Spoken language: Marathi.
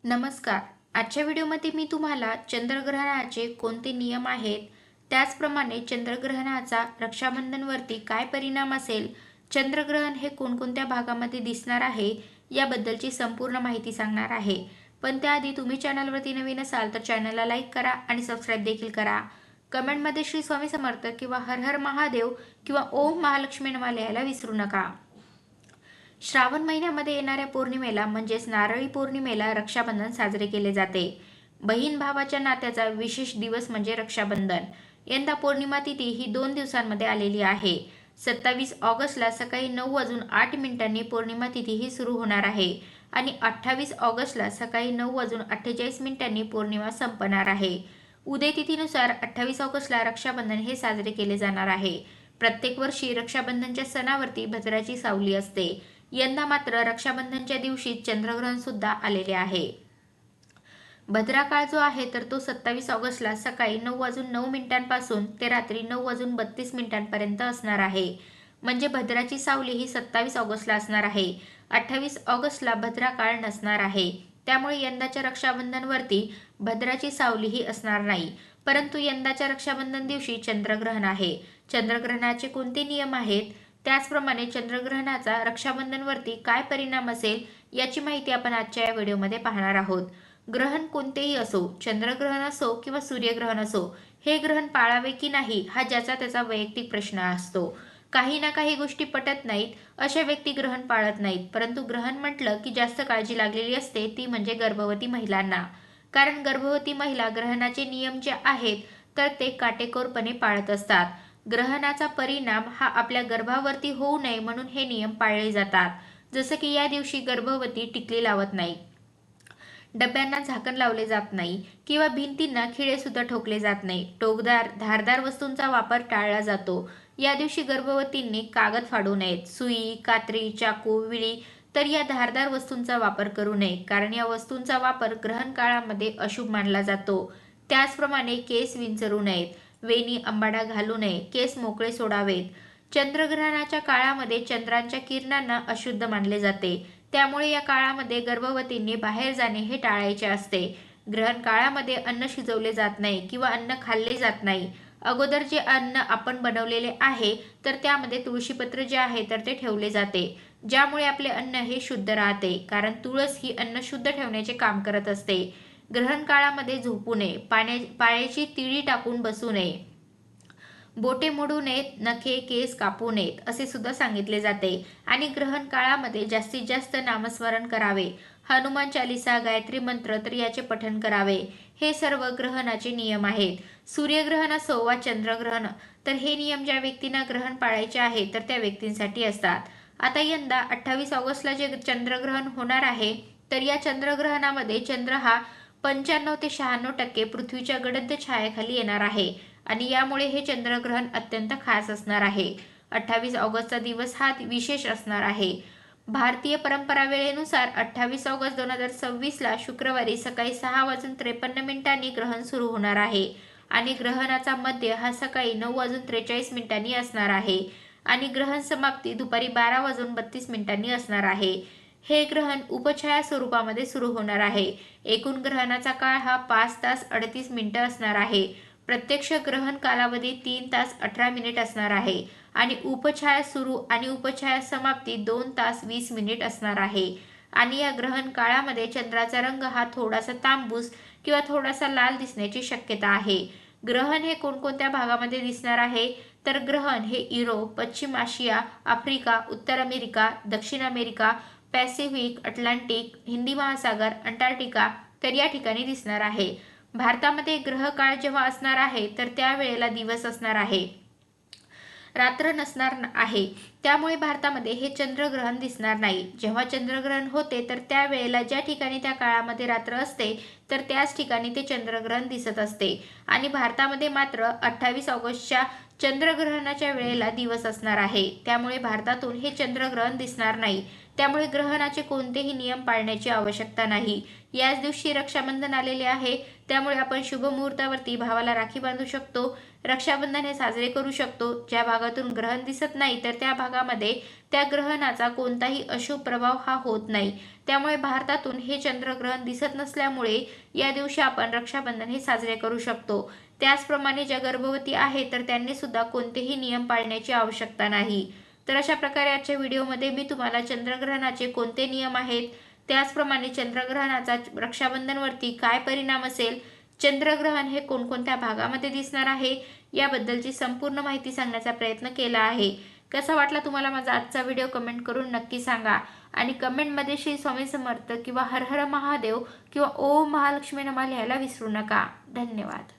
नमस्कार. आजच्या व्हिडिओमध्ये मी तुम्हाला चंद्रग्रहणाचे कोणते नियम आहेत, त्याचप्रमाणे चंद्रग्रहणाचा रक्षाबंधनवरती काय परिणाम असेल, चंद्रग्रहण हे कोणकोणत्या भागामध्ये दिसणार आहे, याबद्दलची संपूर्ण माहिती सांगणार आहे. पण त्याआधी तुम्ही चॅनलवरती नवीन असाल तर चॅनलला लाईक करा आणि सबस्क्राईब देखील करा. कमेंटमध्ये श्री स्वामी समर्थ किंवा हर हर महादेव किंवा ओम महालक्ष्मी नमः लिहायला विसरू नका. श्रावण महिन्यामध्ये येणाऱ्या पौर्णिमेला म्हणजेच नारळी पौर्णिमेला रक्षाबंधन साजरे केले जाते. बहीण भावाच्या नात्याचा विशेष दिवस म्हणजे रक्षाबंधन. यंदा पौर्णिमा तिथी ही 2 दिवसांमध्ये आलेली आहे. 27 ऑगस्टला सकाळी 9:08 पौर्णिमा तिथी ही सुरू होणार आहे आणि 28 ऑगस्टला सकाळी 9:48 पौर्णिमा संपणार आहे. उदय तिथीनुसार 28 ऑगस्टला रक्षाबंधन हे साजरे केले जाणार आहे. प्रत्येक वर्षी रक्षाबंधनच्या सणावरती भद्राची सावली असते. यंदा मात्र रक्षाबंधनच्या दिवशी चंद्रग्रहण सुद्धा आलेले आहे. भद्रा काळ जो आहे तर तो 27 ऑगस्टला सकाळी 9:09 पासून ते रात्री 9:32 असणार आहे. म्हणजे भद्राची सावली ही 27 ऑगस्टला असणार आहे. 28 ऑगस्टला भद्रा काळ नसणार आहे. त्यामुळे यंदाच्या रक्षाबंधनवरती भद्राची सावली ही असणार नाही. परंतु यंदाच्या रक्षाबंधन दिवशी चंद्रग्रहण आहे. चंद्रग्रहणाचे कोणते नियम आहेत, त्याचप्रमाणे चंद्रग्रहणाचा रक्षाबंधनवरती काय परिणाम असेल, याची माहिती आपण आजच्या या व्हिडिओमध्ये पाहणार आहोत. ग्रहण कोणतेही असो, चंद्रग्रहण असो किंवा सूर्यग्रहण असो, हे ग्रहण पाळावे की नाही हा ज्याचा त्याचा वैयक्तिक प्रश्न असतो. काही ना काही गोष्टी पटत नाहीत अशा व्यक्ती ग्रहण पाळत नाहीत. परंतु ग्रहण म्हटलं की जास्त काळजी लागलेली असते, ती म्हणजे गर्भवती महिलांना. कारण गर्भवती महिला ग्रहणाचे नियम जे आहेत तर ते काटेकोरपणे पाळत असतात. ग्रहणाचा परिणाम हा आपल्या गर्भावरती होऊ नये म्हणून हे नियम पाळले जातात. जसं की या दिवशी गर्भवती टिकली लावत नाही, डब्यांना झाकण लावले जात नाही किंवा भिंतींना खिळे सुद्धा ठोकले जात नाही. टोकदार धारदार वस्तूंचा वापर टाळला जातो. या दिवशी गर्भवतींनी कागद फाडू नयेत. सुई, कात्री, चाकू, विळी तर या धारदार वस्तूंचा वापर करू नये, कारण या वस्तूंचा वापर ग्रहण काळामध्ये अशुभ मानला जातो. त्याचप्रमाणे केस विंचरू नयेत, वेणी अंबाडा घालू नये, केस मोकळे सोडावेत. चंद्रग्रहणाच्या काळामध्ये चंद्राच्या किरणांना अशुद्ध मानले जाते. त्यामुळे या काळामध्ये गर्भवतींनी बाहेर जाणे हे टाळायचे असते. ग्रहण काळामध्ये अन्न शिजवले जात नाही किंवा अन्न खाल्ले जात नाही. अगोदर जे अन्न आपण बनवलेले आहे तर त्यामध्ये तुळशीपत्र जे आहे तर ते ठेवले जाते, ज्यामुळे आपले अन्न हे शुद्ध राहते. कारण तुळस ही अन्न शुद्ध ठेवण्याचे काम करत असते. ग्रहण काळामध्ये झोपू नये, पायाची तिळी टाकून बसू नये, बोटे मोडू नयेत, नखे केस कापू नयेत असे सुद्धा सांगितले जाते. आणि ग्रहण काळामध्ये जास्तीत जास्त नामस्मरण करावे. हनुमान चालिसा, गायत्री मंत्र तर याचे पठण करावे. हे सर्व ग्रहणाचे नियम आहेत. सूर्यग्रहण असो वा चंद्रग्रहण, तर हे नियम ज्या व्यक्तींना ग्रहण पाळायचे आहे तर त्या व्यक्तींसाठी असतात. आता यंदा 28 ऑगस्टला जे चंद्रग्रहण होणार आहे तर या चंद्रग्रहणामध्ये चंद्र हा 95 ते 96% पृथ्वीच्या गडद छायेखाली येणार आहे आणि यामुळे हे चंद्रग्रहण अत्यंत खास असणार आहे. 28 ऑगस्टचा दिवस हा विशेष असणार आहे. भारतीय परंपरा वेळेनुसार 28 ऑगस्ट 2026ला शुक्रवारी सकाळी 6:53 ग्रहण सुरू होणार आहे आणि ग्रहणाचा मध्य हा सकाळी 9:43 असणार आहे आणि ग्रहण समाप्ती दुपारी 12:32 असणार आहे. हे ग्रहण उपछाया स्वरूपामध्ये सुरू होणार आहे. एकूण ग्रहणाचा काळ हा 5 तास 38 मिनिटं असणार आहे. प्रत्यक्ष ग्रहण कालावधी 3 तास 18 मिनिट असणार आहे आणि उपछाया सुरू आणि उपछाया समाप्ती 2 तास 20 मिनिट असणार आहे. आणि या ग्रहण काळामध्ये चंद्राचा रंग हा थोडासा तांबूस किंवा थोडासा लाल दिसण्याची शक्यता आहे. ग्रहण हे कोणकोणत्या भागामध्ये दिसणार आहे, तर ग्रहण हे युरोप, पश्चिम आशिया, आफ्रिका, उत्तर अमेरिका, दक्षिण अमेरिका, पॅसिफिक, अटलांटिक, हिंदी महासागर, अंटार्क्टिका तर या ठिकाणी दिसणार आहे. भारतामध्ये ग्रह काळ जेव्हा असणार आहे तर त्यावेळेला दिवस असणार आहे, रात्र नसणार आहे. त्यामुळे भारतामध्ये हे चंद्रग्रहण दिसणार नाही. जेव्हा चंद्रग्रहण होते तर त्यावेळेला ज्या ठिकाणी त्या काळामध्ये रात्र असते तर त्याच ठिकाणी ते चंद्रग्रहण दिसत असते आणि भारतामध्ये मात्र 28 ऑगस्टच्या चंद्रग्रहणाच्या वेळेला दिवस असणार आहे. त्यामुळे भारतातून हे चंद्रग्रहण दिसणार नाही. त्यामुळे ग्रहणाचे कोणतेही नियम पाळण्याची आवश्यकता नाही. याच दिवशी रक्षाबंधन आलेले आहे, त्यामुळे आपण शुभ मुहूर्तावरती भावाला राखी बांधू शकतो. रक्षाबंधन हे साजरे करू शकतो. ज्या भागातून ग्रहण दिसत नाही तर त्या भागामध्ये त्या ग्रहणाचा कोणताही अशुभ प्रभाव हा होत नाही. त्यामुळे भारतातून हे चंद्रग्रहण दिसत नसल्यामुळे या दिवशी आपण रक्षाबंधन हे साजरे करू शकतो. त्याचप्रमाणे ज्या गर्भवती आहेत तर त्यांनी सुद्धा कोणतेही नियम पाळण्याची आवश्यकता नाही. तर अशा प्रकारे आजच्या व्हिडिओमध्ये मी तुम्हाला चंद्रग्रहणाचे कोणते नियम आहेत, त्याचप्रमाणे चंद्रग्रहणाचा रक्षाबंधनवरती काय परिणाम असेल, चंद्रग्रहण हे कोणकोणत्या भागामध्ये दिसणार आहे याबद्दलची संपूर्ण माहिती सांगण्याचा प्रयत्न केला आहे. कसा वाटला तुम्हाला माझा आजचा व्हिडिओ कमेंट करून नक्की सांगा आणि कमेंटमध्ये श्री स्वामी समर्थ किंवा हर हर महादेव किंवा ओम महालक्ष्मी नमः लिहायला विसरू नका. धन्यवाद.